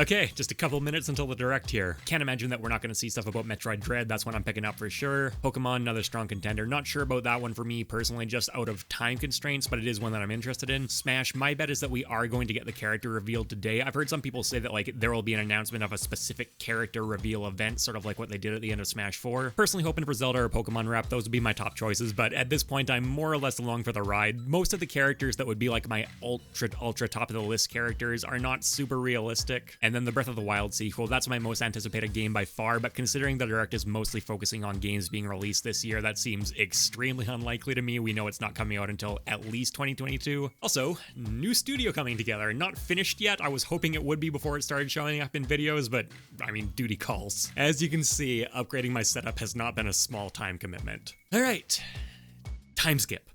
Okay, just a couple minutes until the direct here. Can't imagine that we're not going to see stuff about Metroid Dread. That's one I'm picking up for sure. Pokemon, another strong contender. Not sure about that one for me personally, just out of time constraints, but it is one that I'm interested in. Smash, my bet is that we are going to get the character revealed today. I've heard some people say that like there will be an announcement of a specific character reveal event, sort of like what they did at the end of Smash 4. Personally hoping for Zelda or Pokemon rep, those would be my top choices, but at this point I'm more or less along for the ride. Most of the characters that would be like my ultra top of the list characters are not super realistic. And then the Breath of the Wild sequel, that's my most anticipated game by far, but considering the Direct is mostly focusing on games being released this year, that seems extremely unlikely to me. We know it's not coming out until at least 2022. Also, new studio coming together. Not finished yet. I was hoping it would be before it started showing up in videos, but I mean, duty calls. As you can see, upgrading my setup has not been a small time commitment. All right, time skip.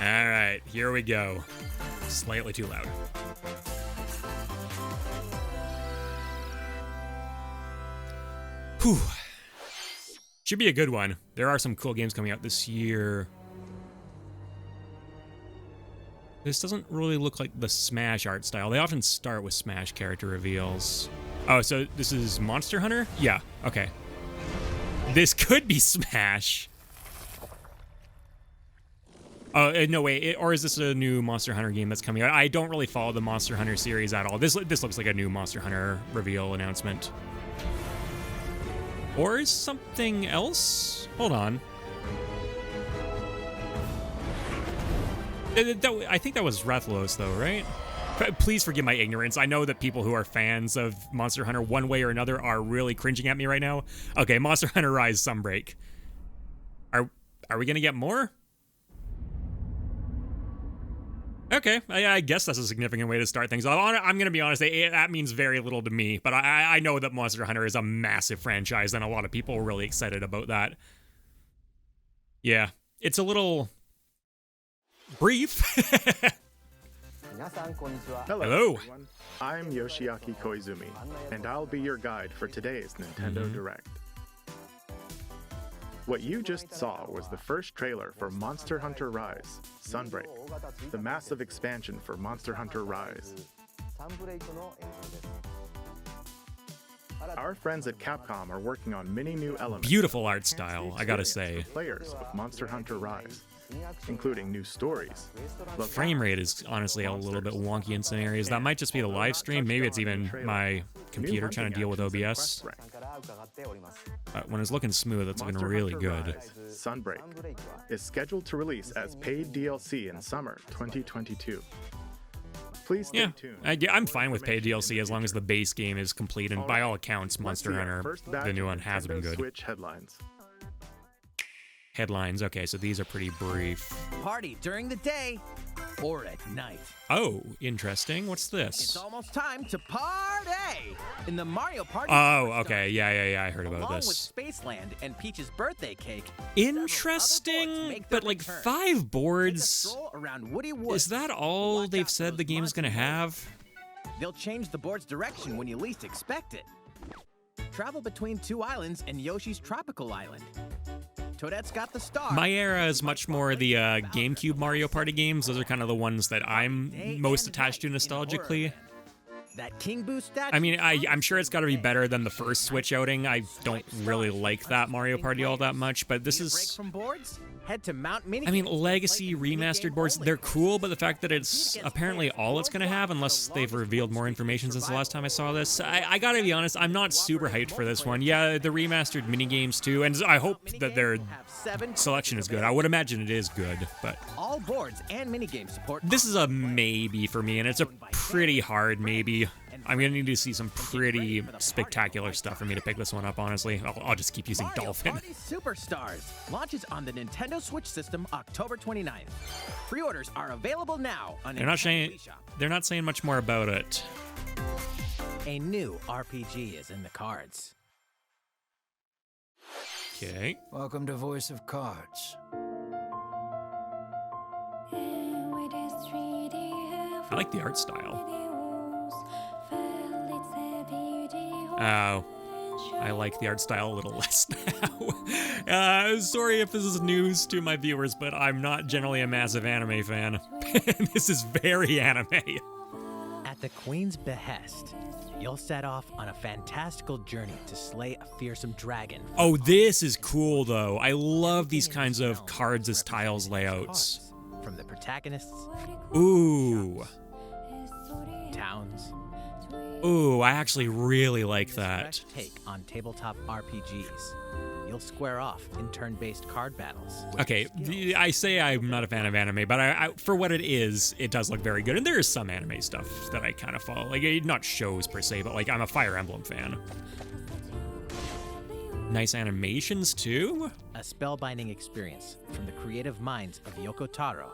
Alright, here we go. Slightly too loud. Whew. Should be a good one. There are some cool games coming out this year. This doesn't really look like the Smash art style. They often start with Smash character reveals. Oh, so this is Monster Hunter? Yeah, okay. This could be Smash. No way, or is this a new Monster Hunter game that's coming out? I don't really follow the Monster Hunter series at all. This looks like a new Monster Hunter reveal announcement. Or is something else? Hold on. I think that was Rathalos though, right? Please forgive my ignorance. I know that people who are fans of Monster Hunter one way or another are really cringing at me right now. Okay, Monster Hunter Rise Sunbreak. Are we gonna get more? Okay, I guess that's a significant way to start things off. I'm going to be honest, that means very little to me, but I know that Monster Hunter is a massive franchise, and a lot of people are really excited about that. Yeah, it's a little brief. Hello, everyone. I'm Yoshiaki Koizumi, and I'll be your guide for today's Nintendo Direct. What you just saw was the first trailer for Monster Hunter Rise, Sunbreak, the massive expansion for Monster Hunter Rise. Our friends at Capcom are working on many new elements. Beautiful art style, I gotta say. Players of Monster Hunter Rise, including new stories. The frame rate is honestly a little bit wonky in some areas. That might just be the live stream. Maybe it's even my computer trying to deal with OBS. When it's looking smooth, it's looking really good. Sunbreak is scheduled to release as paid DLC in summer 2022. Please stay tuned. I'm fine with paid DLC as long as the base game is complete, and by all accounts, Monster Hunter, the new one, has been good. Switch headlines. Headlines, okay, so these are pretty brief. Party during the day or at night. Oh, interesting. What's this? It's almost time to party in the Mario Party. Oh, okay, yeah, I heard about this. Along with Spaceland and Peach's birthday cake. Interesting, but like 5 boards. Is that all they've said the game's gonna have? They'll change the board's direction when you least expect it. Travel between 2 islands and Yoshi's tropical island. Toadette's got the star. My era is much more the GameCube Mario Party games. Those are kind of the ones that I'm most attached to nostalgically. That King Boo statue. I mean, I'm sure it's got to be better than the first Switch outing. I don't really like that Mario Party all that much, but this is... Head to Mount Mini. I mean, Legacy remastered boards, they're cool, but the fact that it's apparently all it's going to have, unless they've revealed more information since the last time I saw this, I gotta be honest, I'm not super hyped for this one. Yeah, the remastered minigames too, and I hope that their selection is good. I would imagine it is good, but... All boards and minigame support. This is a maybe for me, and it's a pretty hard maybe. I'm gonna need to see some pretty spectacular stuff for me to pick this one up, honestly. I'll just keep using Dolphin. Mario Party Superstars launches on the Nintendo Switch system October 29th. Pre-orders are available now on They're not saying much more about it. A new RPG is in the cards. Okay. Welcome to Voice of Cards. I like the art style. Oh, I like the art style a little less now. Sorry if this is news to my viewers, but I'm not generally a massive anime fan. This is very anime. At the Queen's behest, you'll set off on a fantastical journey to slay a fearsome dragon. Oh, this is cool, though. I love these kinds of cards as tiles layouts. From the protagonists, Ooh. towns, Ooh, I actually really like fresh that. take on tabletop RPGs. You'll square off in turn-based card battles. with Okay, skills. I say I'm not a fan of anime, but I for what it is, it does look very good. And there is some anime stuff that I kind of follow. Like, not shows per se, but like I'm a Fire Emblem fan. Nice animations, too. A spellbinding experience from the creative minds of Yoko Taro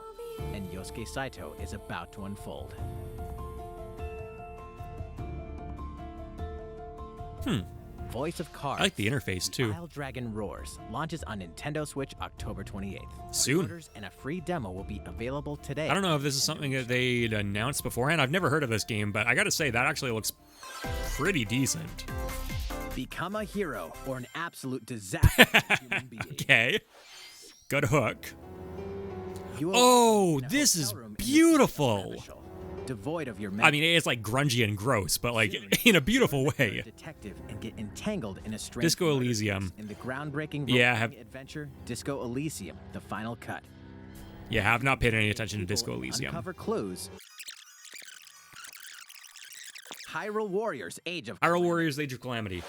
and Yosuke Saito is about to unfold. Voice of Cards. I like the interface, too. Isle Dragon Roars launches on Nintendo Switch October 28th. Soon. Pre-orders and a free demo will be available today. I don't know if this is something that they'd announced beforehand. I've never heard of this game, but I gotta say, that actually looks pretty decent. Become a hero or an absolute disaster human being. Okay. Good hook. You will Oh, in a this hotel is room in the beautiful. Artificial, devoid of your I mean, it's like grungy and gross, but like in a beautiful way. detective and get entangled in a strange Disco murder Elysium. case in the groundbreaking Yeah, role-playing adventure Disco Elysium: The Final Cut. Yeah, I've not paid any attention to Disco People Elysium. Uncover clues. Hyrule Warriors: Age of Hyrule Calamity. Warriors Age of Calamity.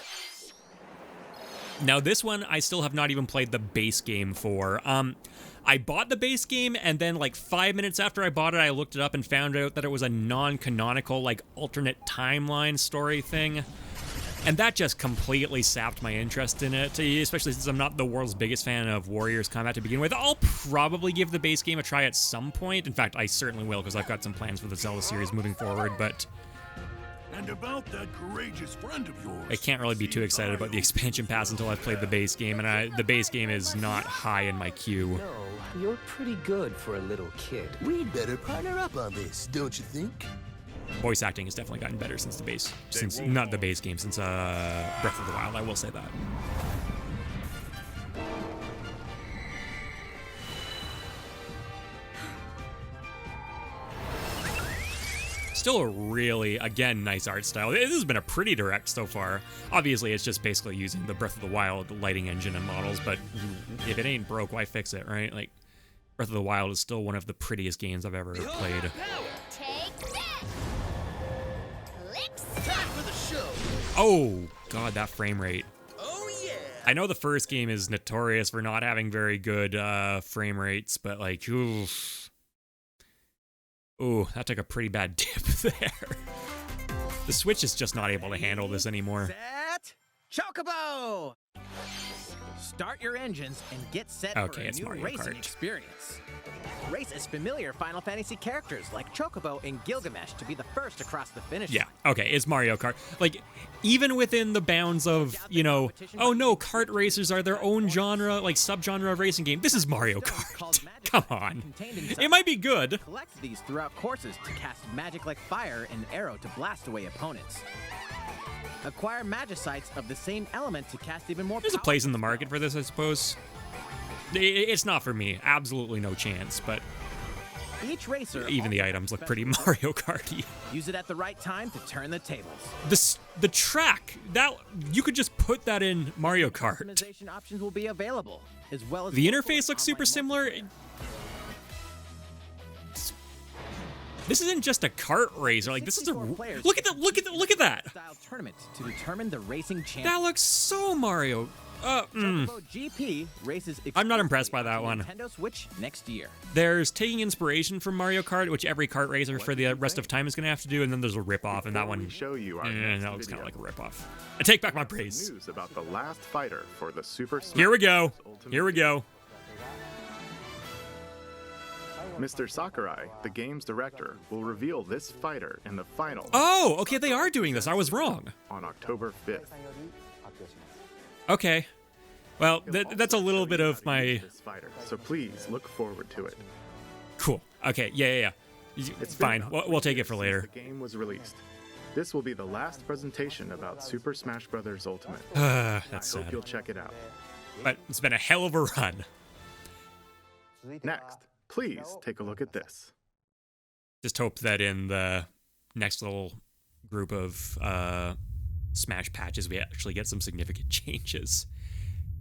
Now, this one, I still have not even played the base game for. I bought the base game, and then, like, 5 minutes after I bought it, I looked it up and found out that it was a non-canonical, like, alternate timeline story thing. And that just completely sapped my interest in it, especially since I'm not the world's biggest fan of Warriors combat to begin with. I'll probably give the base game a try at some point. In fact, I certainly will, because I've got some plans for the Zelda series moving forward, but And about that courageous friend of yours. I can't really be too excited about the expansion pass until I've played the base game, and the base game is not high in my queue. No, you're pretty good for a little kid. We'd better partner up on this, don't you think? Voice acting has definitely gotten better since not the base game, since Breath of the Wild, I will say that. Still a really, again, nice art style. This has been a pretty direct so far. Obviously, it's just basically using the Breath of the Wild lighting engine and models, but if it ain't broke, why fix it, right? Like, Breath of the Wild is still one of the prettiest games I've ever played. Take that! Clips! Time for the show. Oh, God, that frame rate. Oh yeah. I know the first game is notorious for not having very good frame rates, but like, oof. Ooh, that took a pretty bad dip there. The Switch is just not able to handle this anymore. Set Chocobo! Start your engines and get set Okay, for a it's new Mario racing Kart. experience. Race as familiar Final Fantasy characters like Chocobo and Gilgamesh to be the first across the finish Yeah, line. okay, it's Mario Kart. Like, even within the bounds of, you know, oh no, kart racers are their own genre, like subgenre of racing game. This is Mario Kart. Come on. It might be good. Collect these throughout courses to cast magic like fire and arrow to blast away opponents. Acquire magicites of the same element to cast even more There's a powerful place in the market for this, I suppose. It's not for me. Absolutely no chance, but Each racer even the also items look has pretty special Mario Karty. Use it at the right time to turn the tables. The track, that you could just put that in Mario Kart. Customization options will be available, as well as The local interface and looks super online similar. multiplayer. This isn't just a kart racer. Like, this is a 64 players look at that. style tournament to determine the racing That champion. looks so Mario. Chocobo GP races I'm not impressed by exclusively that on one. Nintendo Switch next year. There's taking inspiration from Mario Kart, which every kart racer for the rest of time is gonna have to do, and then there's a rip-off, and that Before we one, show you our next that looks kind video, of like a rip-off. I take back my some praise. news about the last fighter for the Super Smash Here we go. Bros. Ultimate Here we go. Mr. Sakurai, the game's director, will reveal this fighter in the final Oh, okay, they are doing this. I was wrong. on October 5th. Okay. Well, He'll that's a also little show bit you of how to use my... this fighter, so please look forward to it. Cool. Okay, yeah. It's been Fine. about We'll 3 take it years for since later. The game was released. This will be the last presentation about Super Smash Bros. Ultimate. That's I hope sad. you'll check it out. But it's been a hell of a run. Next, please take a look at this. Just hope that in the next little group of Smash patches, we actually get some significant changes.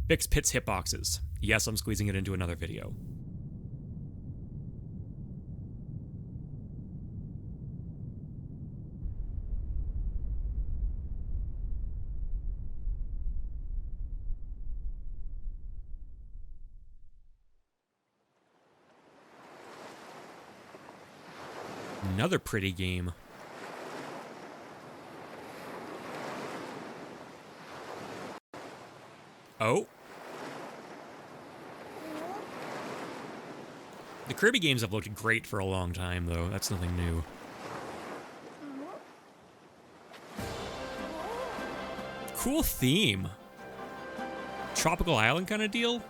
Fix Pit's hitboxes. Yes, I'm squeezing it into another video. Another pretty game. Oh. The Kirby games have looked great for a long time, though. That's nothing new. Cool theme. Tropical island kind of deal.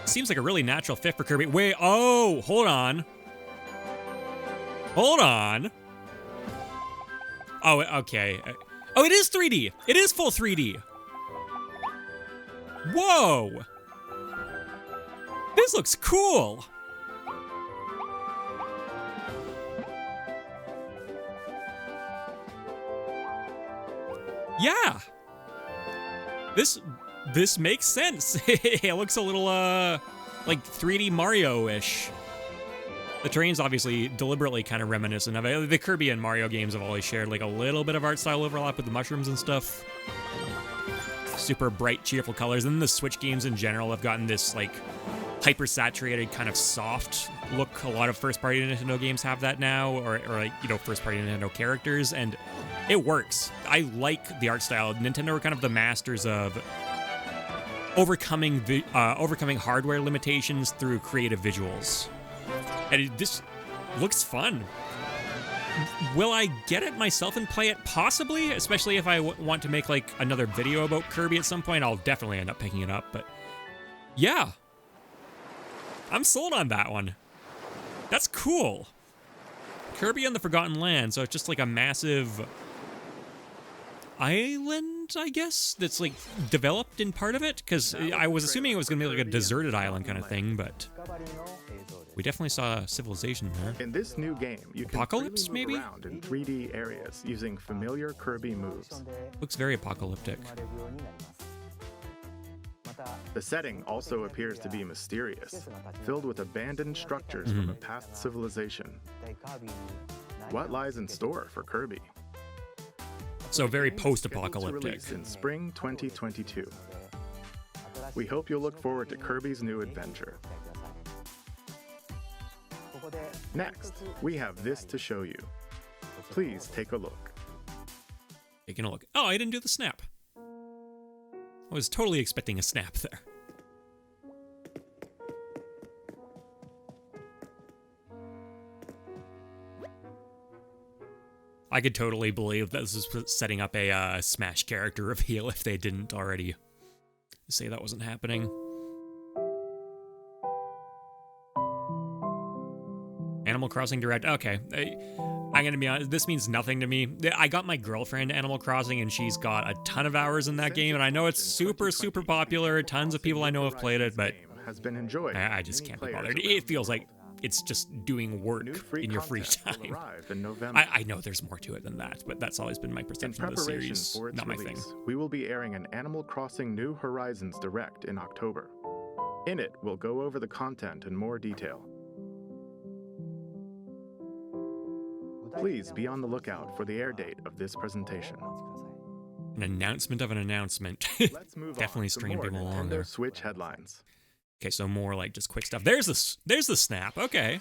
Seems like a really natural fit for Kirby. Wait, oh, hold on. Hold on. Oh, okay. Oh, it is 3D. It is full 3D. Whoa. This looks cool. Yeah. This makes sense. It looks a little like 3D Mario-ish. The terrain's obviously deliberately kind of reminiscent of it. The Kirby and Mario games have always shared like a little bit of art style overlap with the mushrooms and stuff. Super bright, cheerful colors. And the Switch games in general have gotten this like hyper-saturated kind of soft look. A lot of first-party Nintendo games have that now, or like, you know, first-party Nintendo characters, and it works. I like the art style. Nintendo are kind of the masters of overcoming hardware limitations through creative visuals. And this looks fun. Will I get it myself and play it? Possibly, especially if I want to make like another video about Kirby at some point. I'll definitely end up picking it up, but yeah. I'm sold on that one. That's cool. Kirby and the Forgotten Land, so it's just like a massive island, I guess, that's like developed in part of it, because I was assuming it was going to be like a deserted island kind of thing, but we definitely saw civilization there. In this new game, you can Apocalypse, freely move maybe? around in 3D areas using familiar Kirby moves. Looks very apocalyptic. The setting also appears to be mysterious, filled with abandoned structures from a past civilization. What lies in store for Kirby? So very Scheduled to post-apocalyptic. release in spring 2022. We hope you'll look forward to Kirby's new adventure. Next, we have this to show you. Please take a look. Taking a look. Oh, I didn't do the snap. I was totally expecting a snap there. I could totally believe that this was setting up a Smash character reveal if they didn't already say that wasn't happening. Animal Crossing Direct. Okay. I'm gonna be honest, this means nothing to me. I got my girlfriend Animal Crossing, and she's got a ton of hours in that game, and I know it's super, super popular. Tons of people I know have played it, but has been enjoyed. I just can't be bothered. It feels like it's just doing work in your free time. I know there's more to it than that, but that's always been my perception of the series. Not my thing. We will be airing an Animal Crossing New Horizons Direct in October. In it, we'll go over the content in more detail. Please be on the lookout for the air date of this presentation. An announcement of an announcement. Let's move Definitely on to stringing more people along Nintendo there. Switch headlines. Okay, so more like just quick stuff. There's the snap. Okay,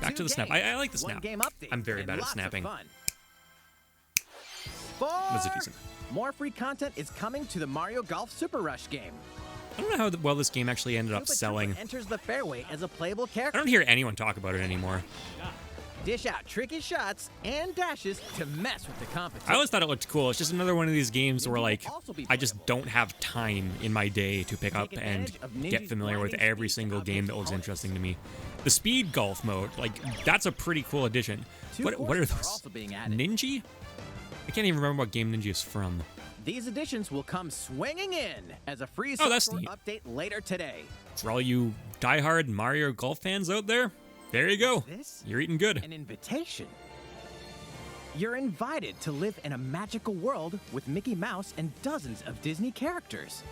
back to the snap. I like the One snap. game update, I'm very and bad at lots of snapping. fun. Was it Four. decent? More free content is coming to the Mario Golf Super Rush game. I don't know how well this game actually ended up Koopa Troopa selling. enters the fairway as a playable I character. don't hear anyone talk about it anymore. Dish out tricky shots and dashes to mess with the competition. I always thought it looked cool. It's just another one of these games where like I just don't have time in my day to pick up and get familiar with every single game that looks interesting to me. The speed golf mode, like that's a pretty cool addition. What are those? also being added. Ninja? I can't even remember what Game Ninja is from. These additions will come swinging in as a free Oh, that's software neat. update later today. For all you diehard Mario Golf fans out there, there you go. This? You're eating good. An invitation. You're invited to live in a magical world with Mickey Mouse and dozens of Disney characters.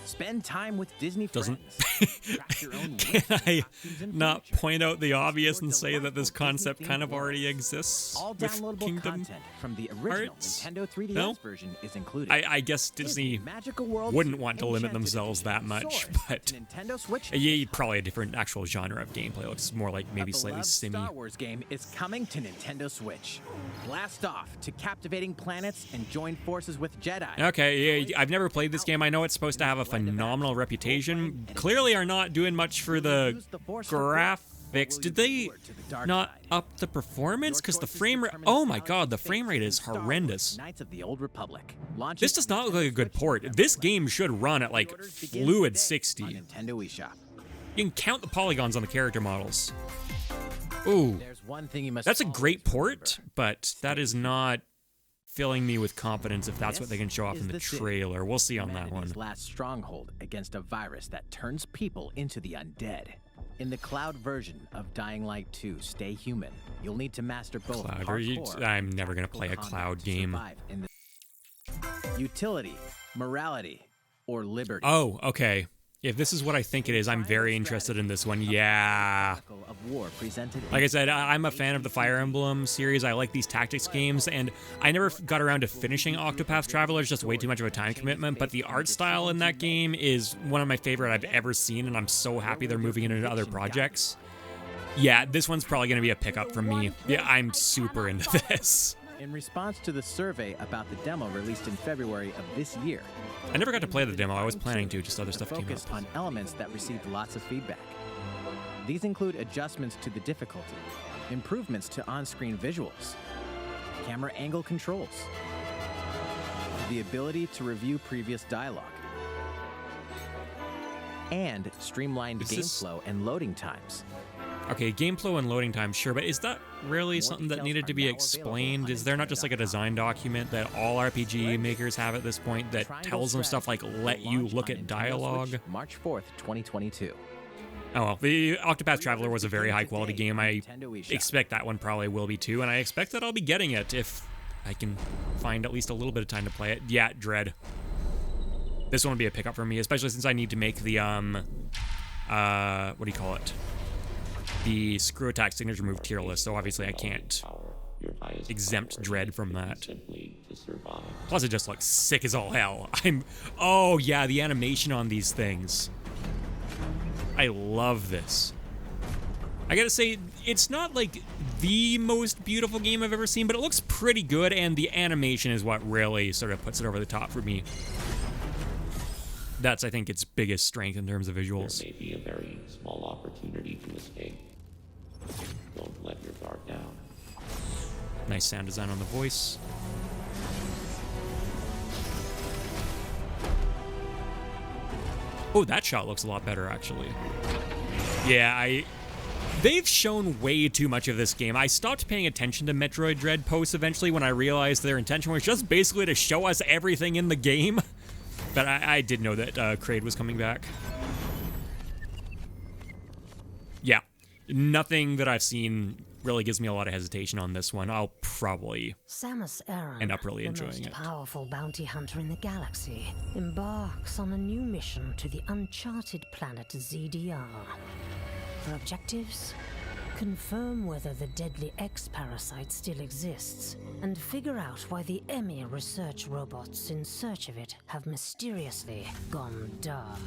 Spend time with Disney Doesn't- friends. Craft your own Can lists, I costumes, and not furniture. point out the obvious and Explore say that this delightful concept Disney-themed kind of already worlds. exists All with downloadable Kingdom content from the original Hearts? Nintendo 3DS No? version is included. I guess Disney Magical Worlds wouldn't want to limit Enchanted themselves that Edition much, soars but to Nintendo Switch. yeah, probably a different actual genre of gameplay. Looks more like maybe A slightly beloved simmy. Star Wars game is coming to Nintendo Switch. Blast off to captivating planets and join forces with Jedi. Okay, yeah, I've never played this game. I know it's supposed to have a phenomenal reputation. Clearly are not doing much for the graphics. Did they not up the performance? Because the frame rate, oh my god, the frame rate is horrendous. Knights of the Old Republic. This does not look like a good port. This game should run at like fluid 60. On Nintendo eShop. You can count the polygons on the character models. Ooh, There's one thing you must that's a always great port, remember. but that is not filling me with confidence if that's what they can show off This in the is the city. trailer. We'll see on that Humanity's one. last stronghold against a virus that turns people into the undead. In the cloud version of Dying Light 2, Stay Human, you'll need to master both Cloud, are you- parkour I'm never gonna and play a tactical cloud combat to game. survive in the utility, morality, or liberty. Oh, okay. If this is what I think it is, I'm very interested in this one. Yeah. Of war presented Like I said, I'm a fan of the Fire Emblem series. I like these tactics games, and I never got around to finishing Octopath Traveler. It's just way too much of a time commitment, but the art style in that game is one of my favorite I've ever seen, and I'm so happy they're moving it into other projects. Yeah, this one's probably going to be a pickup from me. Yeah, I'm super into this. in response to the survey about the demo released in February of this year. I never got to play the demo. I was planning to, just other stuff came Focus up. on elements that received lots of feedback. These include adjustments to the difficulty, improvements to on-screen visuals, camera angle controls, the ability to review previous dialogue, and streamlined Is game this- flow and loading times. Okay, game flow and loading time, sure, but is that really More something that details needed are to be now available explained? on Is there not just like a Nintendo.com. design document that all RPG makers have at this point that Triangle tells them stuff like Strategy let will you launch look on at Nintendo dialogue? Switch March 4th, 2022. Oh well, the Octopath Traveler was a very high quality Today game. on I Nintendo eShop. expect that one probably will be too, and I expect that I'll be getting it if I can find at least a little bit of time to play it. Yeah, Dread. This one will be a pickup for me, especially since I need to make the what do you call it? The screw attack signature move tier list, so obviously I can't exempt Dread from that. Plus it just looks sick as all hell. Oh yeah, the animation on these things. I love this. I gotta say, it's not like the most beautiful game I've ever seen, but it looks pretty good, and the animation is what really sort of puts it over the top for me. That's, I think, its biggest strength in terms of visuals. There may be a very small opportunity to escape. Don't let your guard down. Nice sound design on the voice. Oh, that shot looks a lot better, actually. Yeah, they've shown way too much of this game. I stopped paying attention to Metroid Dread posts eventually when I realized their intention was just basically to show us everything in the game. But I did know that Kraid was coming back. Yeah, nothing that I've seen really gives me a lot of hesitation on this one. I'll probably Samus Aran, end up really the enjoying most it. powerful bounty hunter in the galaxy, embarks on a new mission to the uncharted planet ZDR. Her objectives? Confirm whether the deadly X-parasite still exists, and figure out why the Emmy research robots in search of it have mysteriously gone dark.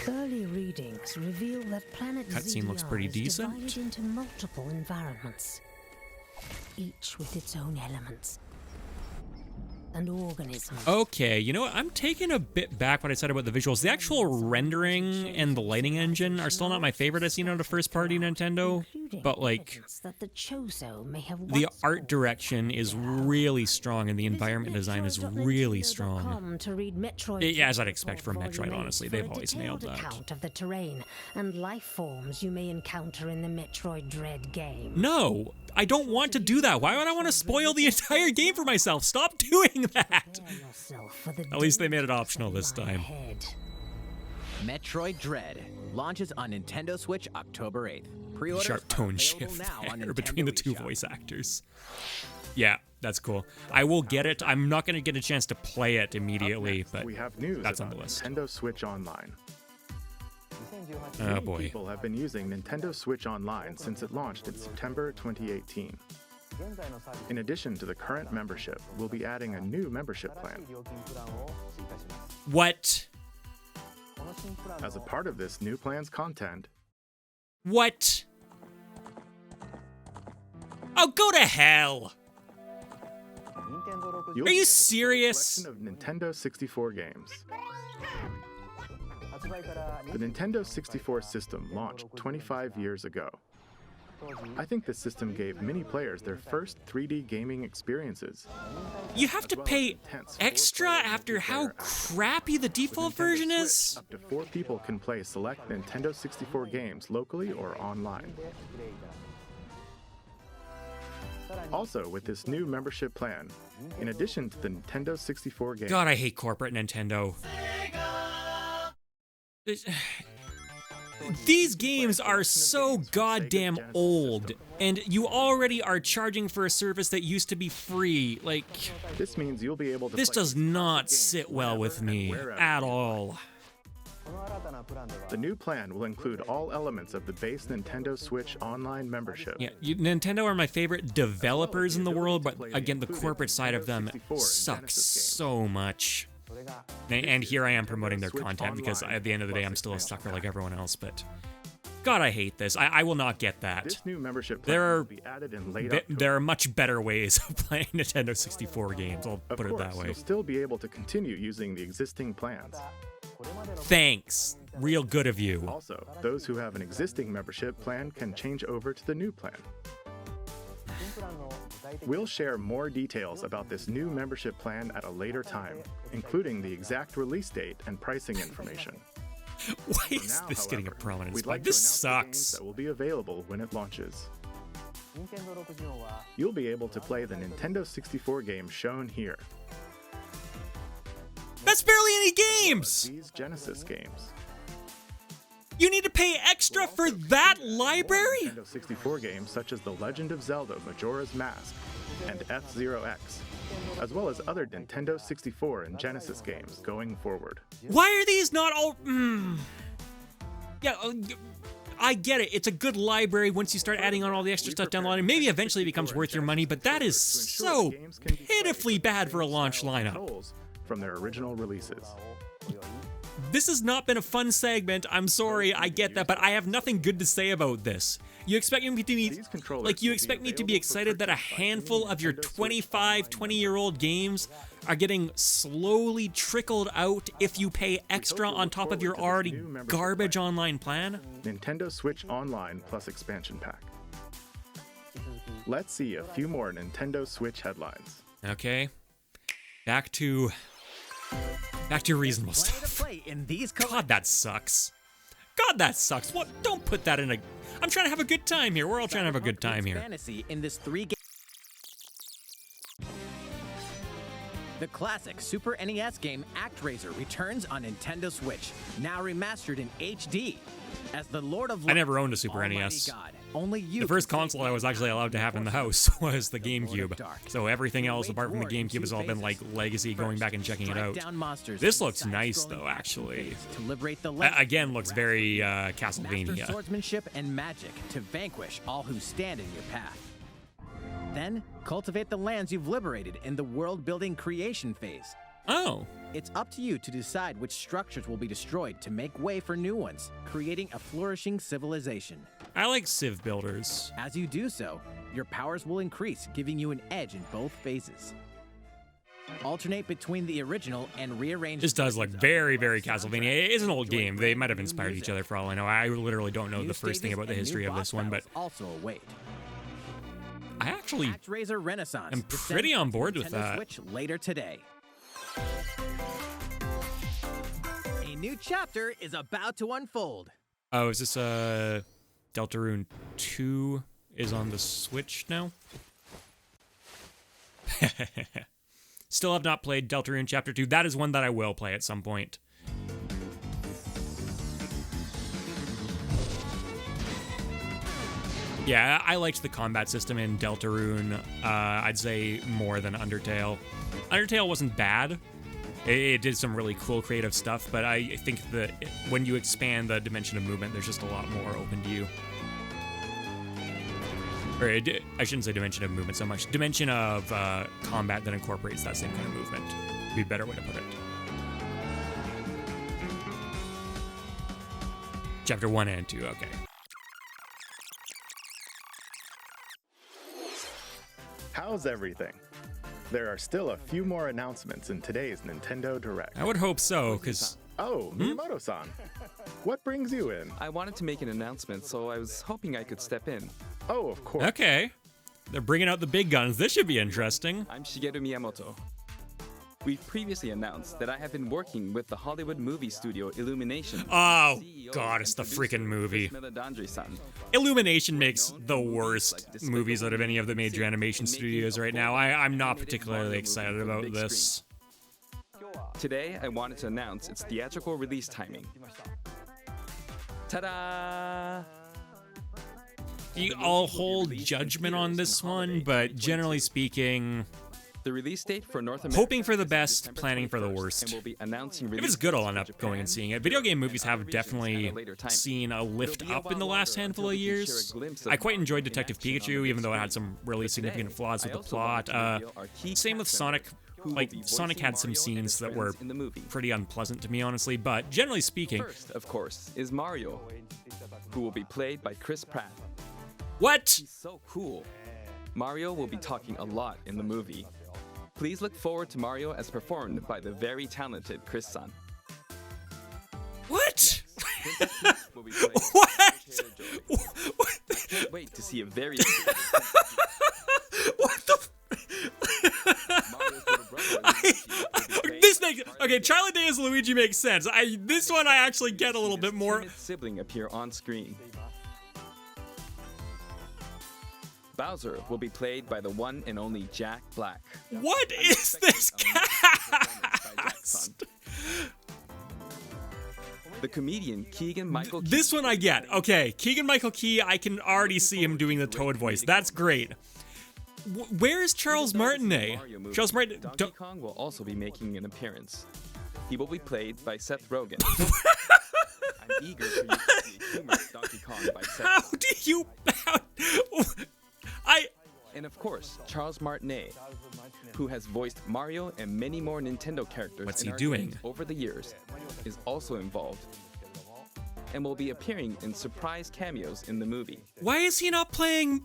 Early readings reveal that planet Cutscene looks pretty ZDR is decent. divided into multiple environments, each with its own elements and organisms. Okay, you know what? I'm taking a bit back what I said about the visuals. The actual rendering and the lighting engine are still not my favorite I've seen out of first-party Nintendo including but like evidence that the Chozo may have the once art called direction is really strong and the environment design is really strong. To read Metroid Yeah, as I'd expect from Volume Metroid, 8 honestly. for They've a always nailed detailed that. account of the terrain and life forms you may encounter in the Metroid Dread game. No, I don't want to do that. Why would I want to spoil the entire game for myself? Stop doing that! Prepare yourself for the At least they made it dangers optional that this lie time. ahead. Metroid Dread launches on Nintendo Switch October 8th. Pre-orders Sharp are tone available shift now on there Nintendo between the two eShop. voice actors. Yeah, that's cool. I will get it. I'm not going to get a chance to play it immediately, Up next, but we have news that's on about the list. Nintendo Switch Online. Oh Many boy. people have been using Nintendo Switch Online since it launched in September 2018. In addition to the current membership, we'll be adding a new membership plan. What? As a part of this new plan's content, What? Oh, go to hell! you'll Are be you able to play a serious? selection of Nintendo 64 games. The Nintendo 64 system launched 25 years ago. I think this system gave many players their first 3D gaming experiences. You have to as well as pay intense extra four-player after how multiplayer action. crappy the With default Nintendo version Switch, is? Up to 4 people can play select Nintendo 64 games locally or online. Also, with this new membership plan, in addition to the Nintendo 64 games, God, I hate corporate Nintendo. These games are so goddamn old, and you already are charging for a service that used to be free. Like, this means you'll be able to this play does these not games sit well with whenever and me wherever at you want. all. The new plan will include all elements of the base Nintendo Switch Online membership. Yeah, Nintendo are my favorite developers in the world, but again, the corporate side of them sucks so much. And here I am promoting their content because at the end of the day, I'm still a sucker like everyone else, but God, I hate this. I will not get that. This new membership plan There will are be added in late October. there are much better ways of playing Nintendo 64 games, I'll Of put it course, that way. you'll still be able to continue using the existing plans. Thanks. Real good of you. Also, those who have an existing membership plan can change over to the new plan. We'll share more details about this new membership plan at a later time, including the exact release date and pricing information. Why For is now, this getting a however, prominent we'd spot? like to This announce the games sucks. that will be available when it launches. You'll be able to play the Nintendo 64 games shown here, That's barely any as well as games! these Genesis games. You need to pay extra We'll for also that continue to add more library? Nintendo 64 games such as The Legend of Zelda Majora's Mask and F-Zero X, as well as other Nintendo 64 and Genesis games going forward. Why are these not all... Yeah, I get it. It's a good library once you start adding on all the extra stuff down the line. Maybe eventually it becomes worth your money, but that is so pitifully bad for a launch lineup. From their original releases. This has not been a fun segment. I'm sorry, I get that, but I have nothing good to say about this. You expect me to be These controllers like you will be expect me to be available for excited that a purchase by handful any of your Nintendo Switch 25, Online 20-year-old games are getting slowly trickled out if you pay extra you'll on look top of forward your to this already new membership garbage plan. online plan? Nintendo Switch Online plus expansion pack. Let's see a few more Nintendo Switch headlines. Okay. Back to reasonable Plenty to stuff. play in these God, that sucks. God, that sucks. What? Don't put that in a... I'm trying to have a good time here. We're all trying to have a good time here. Fantasy in this 3-game. The classic Super NES game ActRaiser returns on Nintendo Switch, now remastered in HD. As the Lord of I never Light, owned a Super Almighty NES. God, only you The first can console I save was actually allowed to have in the house was the GameCube. So everything else apart from the GameCube has all been like legacy, going back and checking it Strike out. down monsters This in looks nice though, side-scrolling actually. action phase to liberate the land. Again, looks very Master Castlevania. swordsmanship and magic to vanquish all who stand in your path. Then, cultivate the lands you've liberated in the world-building creation phase. Oh, It's up to you to decide which structures will be destroyed to make way for new ones, creating a flourishing civilization. I like Civ builders. As you do so, your powers will increase, giving you an edge in both phases. alternate between the original and rearranged. This does look very, very Castlevania. It is an old game. They might have inspired each other for all I know. I literally don't know the first thing about the history of this one, but also await. I actually ActRaiser Renaissance. am pretty on board with Nintendo that. Switch later today. A new chapter is about to unfold. Oh, is this Deltarune II is on the Switch now? Still have not played Deltarune Chapter 2. That is one that I will play at some point. Yeah, I liked the combat system in Deltarune, I'd say more than Undertale. Undertale wasn't bad. It did some really cool creative stuff, but I think that when you expand the dimension of movement, there's just a lot more open to you. Or I shouldn't say dimension of movement so much. Dimension of combat that incorporates that same kind of movement. Would be a better way to put it. Chapter 1 and 2, okay. How's everything? There are still a few more announcements in today's Nintendo Direct. I would hope so, because... Oh, Miyamoto-san. What brings you in? I wanted to make an announcement, so I was hoping I could step in. Oh, of course. Okay. They're bringing out the big guns. This should be interesting. I'm Shigeru Miyamoto. We've previously announced that I have been working with the Hollywood movie studio Illumination. Oh, God, it's the freaking movie. Illumination makes the worst movies out of any of the major animation studios right now. I'm not particularly excited about this. Today, I wanted to announce its theatrical release timing. Ta-da! I'll hold judgment on this one, but generally speaking... The release date for North America. Hoping for the best, planning for the worst. And we'll be announcing if it's good, I'll end up going and seeing it. Video game movies have definitely seen a lift up in the last handful of years. I quite enjoyed Detective Pikachu, even though it had some really significant flaws with the plot. Same with Sonic. Like, Sonic had some scenes that were pretty unpleasant to me, honestly, but generally speaking... First, of course, is Mario, who will be played by Chris Pratt. What? He's so cool. Mario will be talking a lot in the movie. Please look forward to Mario as performed by the very talented Chris-san. What? What? I can't wait to see a very... What the... This makes... Okay, Charlie Day as Luigi makes sense. This one I actually get a little bit more... ...sibling appear on screen. Bowser will be played by the one and only Jack Black. What is this cast? The comedian Keegan-Michael Key. This one I get. Okay, Keegan-Michael Key, I can already see him doing the Toad voice. That's great. Where is Charles Martinet? Charles Martinet. Donkey Kong will also be making an appearance. He will be played by Seth Rogen. I'm eager for you to see humorous Donkey Kong by Seth. How do you... And of course, Charles Martinet, who has voiced Mario and many more Nintendo characters What's he doing? Over the years, is also involved and will be appearing in surprise cameos in the movie. Why is he not playing...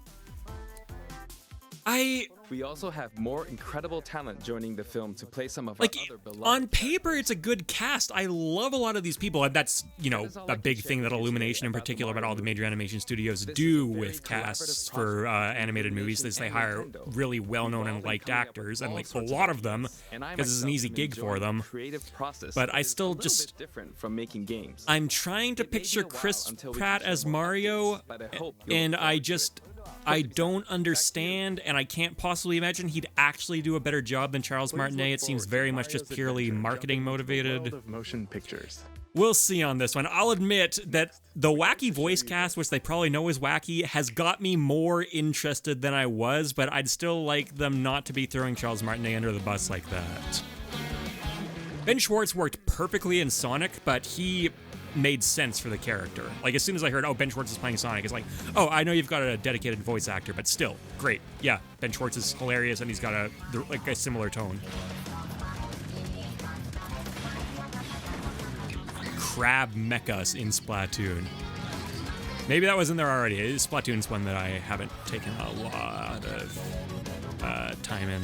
We also have more incredible talent joining the film to play some of our other beloved on paper, it's a good cast. I love a lot of these people, and that's, you know, a big thing that Illumination in particular, but all the majajor animation studios do with casts for animated movies is they hire really well-known and liked actors, and like a lot of them, because it's an easy gig for them. But I still just... different from making games. I'm trying to picture Chris Pratt as Mario, and I don't understand, and I can't possibly imagine he'd actually do a better job than Charles Martinet. It seems very much just purely marketing motivated. Motion pictures. We'll see on this one. I'll admit that the wacky voice cast, which they probably know is wacky, has got me more interested than I was, but I'd still like them not to be throwing Charles Martinet under the bus like that. Ben Schwartz worked perfectly in Sonic, but he made sense for the character. Like, as soon as I heard, oh, Ben Schwartz is playing Sonic, it's like, oh, I know you've got a dedicated voice actor, but still, great. Yeah, Ben Schwartz is hilarious, and he's got a similar tone. Crab mechas in Splatoon. Maybe that was in there already. Splatoon's one that I haven't taken a lot of time in.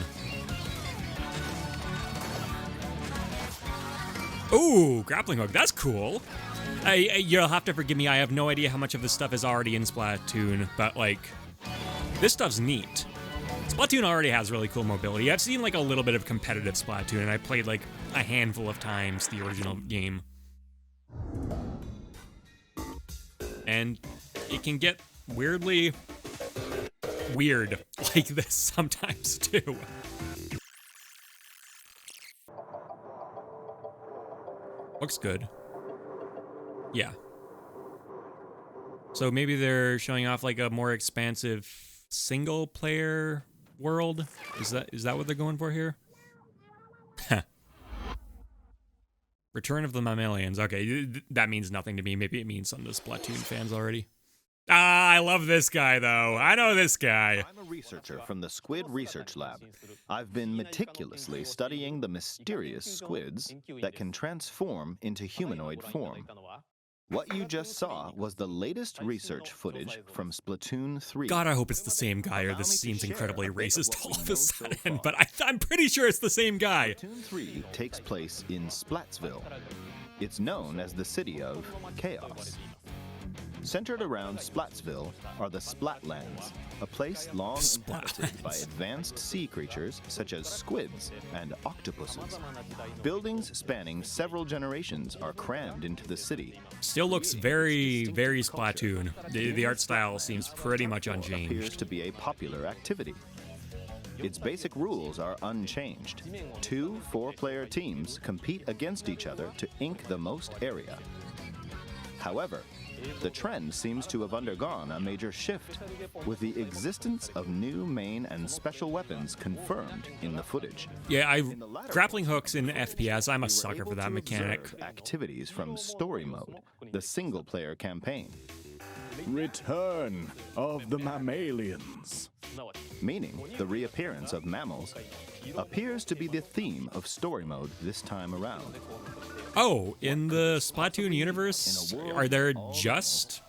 Ooh, grappling hook. That's cool. You'll have to forgive me. I have no idea how much of this stuff is already in Splatoon, but like, this stuff's neat. Splatoon already has really cool mobility. I've seen like a little bit of competitive Splatoon, and I played like a handful of times the original game. And it can get weirdly weird like this sometimes too. Looks good. Yeah. So maybe they're showing off like a more expansive single player world? Is that what they're going for here? Return of the Mammalians. Okay, that means nothing to me. Maybe it means something to Splatoon fans already. Ah, I love this guy, though. I know this guy. I'm a researcher from the Squid Research Lab. I've been meticulously studying the mysterious squids that can transform into humanoid form. What you just saw was the latest research footage from Splatoon 3. God, I hope it's the same guy, or this seems incredibly racist all of a sudden, but I'm pretty sure it's the same guy. Splatoon 3 takes place in Splatsville. It's known as the City of Chaos. Centered around Splatsville are the Splatlands, a place long inhabited by advanced sea creatures such as squids and octopuses. Buildings spanning several generations are crammed into the city. Still looks very, very Splatoon. The art style seems pretty much unchanged. Appears to be a popular activity. Its basic rules are unchanged. 2 4-player teams compete against each other to ink the most area. However, the trend seems to have undergone a major shift, with the existence of new main and special weapons confirmed in the footage. Yeah, grappling hooks in FPS, I'm a sucker for that mechanic. Activities from Story Mode, the single-player campaign. Return of the Mammalians. Meaning the reappearance of mammals appears to be the theme of Story Mode this time around. Oh, in the Splatoon universe, are there just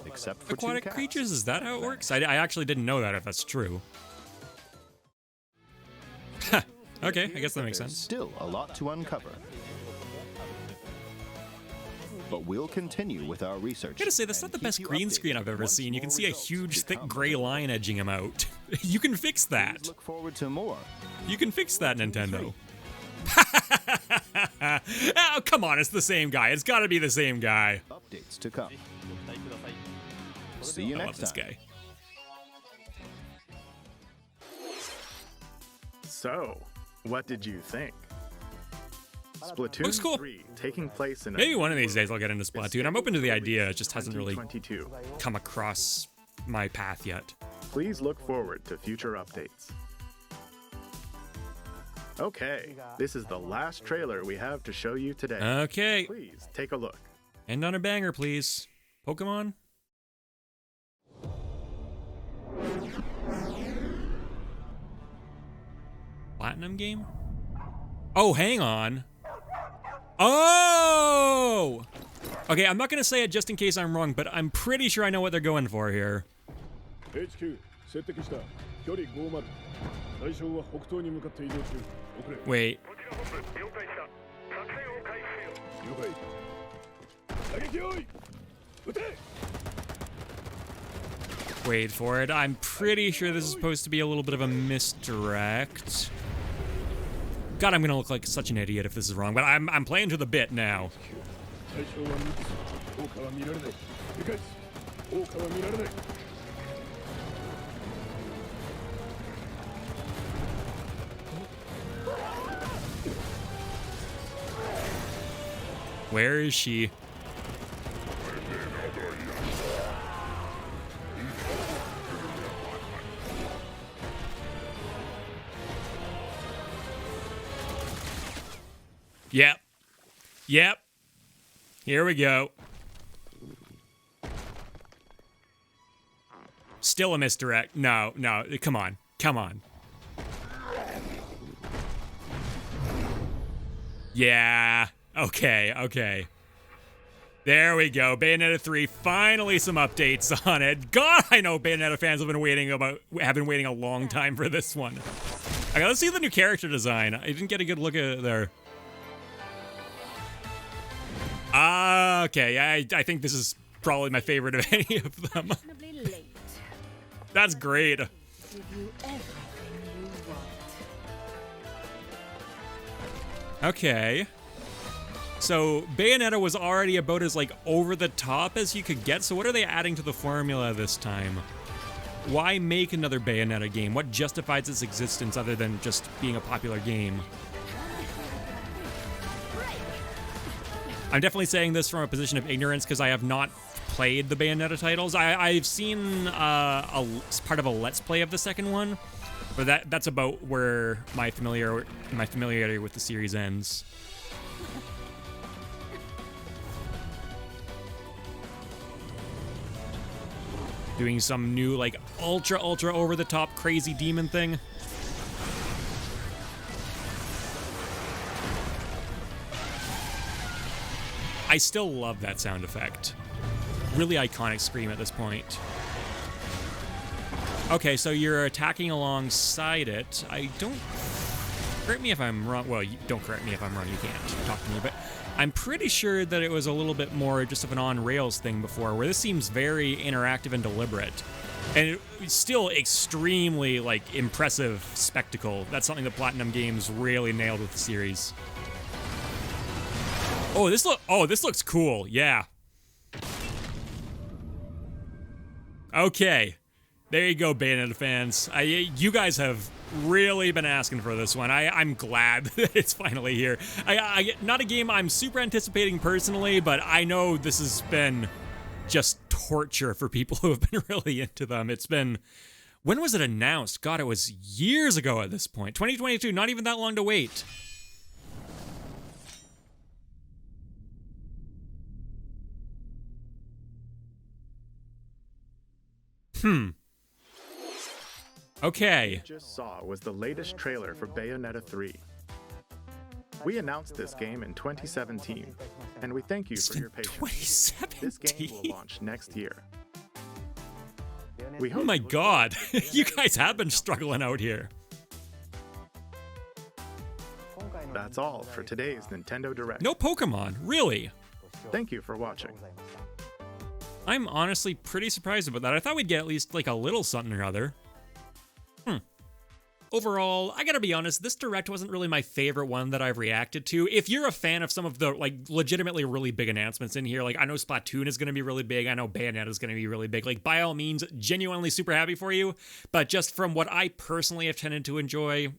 aquatic creatures? Is that how it works? I actually didn't know that, if that's true. Okay, I guess that makes sense. Still a lot to uncover. But we'll continue with our research. I gotta say, that's not the best green screen I've ever seen. You can see a huge, thick gray line edging him out. You can fix that. Look forward to more. You can fix that, Nintendo. Oh, come on, it's the same guy. It's gotta be the same guy. Updates to come. See you next time. This guy. So, what did you think? Splatoon Looks cool. 3 taking place in Maybe one of these days I'll get into Splatoon. I'm open to the idea. It just hasn't really 2022. come across my path yet. Please look forward to future updates. Okay, this is the last trailer we have to show you today. Okay. Please take a look. End on a banger, please. Pokemon? Platinum game? Oh, hang on. Oh! Okay, I'm not gonna say it just in case I'm wrong, but I'm pretty sure I know what they're going for here. Wait. Wait for it. I'm pretty sure this is supposed to be a little bit of a misdirect. God, I'm gonna look like such an idiot if this is wrong, but I'm playing to the bit now. Where is she? Yep. Yep. Here we go. Still a misdirect. No, no, come on. Come on. Yeah. Okay, okay. There we go. Bayonetta 3, finally some updates on it. God, I know Bayonetta fans have been waiting a long time for this one. Okay, let's see the new character design. I didn't get a good look at there. Okay, I think this is probably my favorite of any of them. That's great. Give you everything you want. Okay. So Bayonetta was already about as like over the top as you could get. So what are they adding to the formula this time? Why make another Bayonetta game? What justifies its existence other than just being a popular game? I'm definitely saying this from a position of ignorance because I have not played the Bayonetta titles. I've seen part of a Let's Play of the second one, but that's about where my familiarity with the series ends. Doing some new, like, ultra over-the-top crazy demon thing. I still love that sound effect. Really iconic scream at this point. Okay, so you're attacking alongside it. I don't... Correct me if I'm wrong. Well, don't correct me if I'm wrong. You can't talk to me, but... I'm pretty sure that it was a little bit more just of an on-rails thing before, where this seems very interactive and deliberate. And it's still extremely, like, impressive spectacle. That's something that Platinum Games really nailed with the series. Oh, this looks cool. Yeah. Okay. There you go, Bayonetta fans. You guys have really been asking for this one. I'm glad that it's finally here. Not a game I'm super anticipating personally, but I know this has been just torture for people who have been really into them. It's been... When was it announced? God, it was years ago at this point. 2022, not even that long to wait. Okay. What you just saw was the latest trailer for Bayonetta 3. We announced this game in 2017, and we thank you for your patience. 2017? This game will launch next year. Oh my god, you guys have been struggling out here. That's all for today's Nintendo Direct. No Pokemon, really? Thank you for watching. I'm honestly pretty surprised about that. I thought we'd get at least like a little something or other. Overall, I gotta be honest, this Direct wasn't really my favorite one that I've reacted to. If you're a fan of some of the, like, legitimately really big announcements in here, like, I know Splatoon is gonna be really big, I know Bayonetta is gonna be really big, like, by all means, genuinely super happy for you, but just from what I personally have tended to enjoy,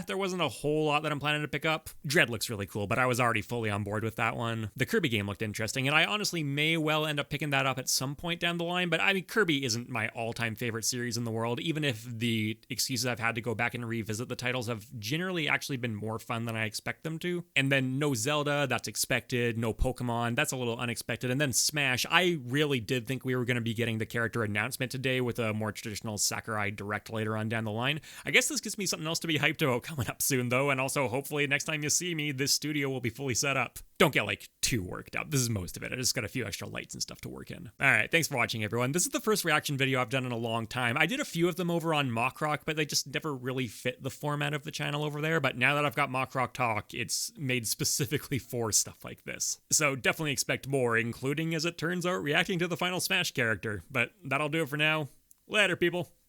there wasn't a whole lot that I'm planning to pick up. Dread looks really cool, but I was already fully on board with that one. The Kirby game looked interesting, and I honestly may well end up picking that up at some point down the line, but I mean, Kirby isn't my all-time favorite series in the world, even if the excuses I've had to go back and revisit the titles have generally actually been more fun than I expect them to. And then no Zelda, that's expected, no Pokemon, that's a little unexpected, and then Smash, I really did think we were going to be getting the character announcement today with a more traditional Sakurai Direct later on down the line. I guess this gives me something else to be hyped about coming up soon though, and also hopefully next time you see me, this studio will be fully set up. Don't get like too worked up. This is most of it. I just got a few extra lights and stuff to work in. Alright, thanks for watching everyone. This is the first reaction video I've done in a long time. I did a few of them over on MockRock, but they just never really fit the format of the channel over there, but now that I've got MockRock Talk, it's made specifically for stuff like this. So definitely expect more, including, as it turns out, reacting to the final Smash character. But that'll do it for now. Later, people.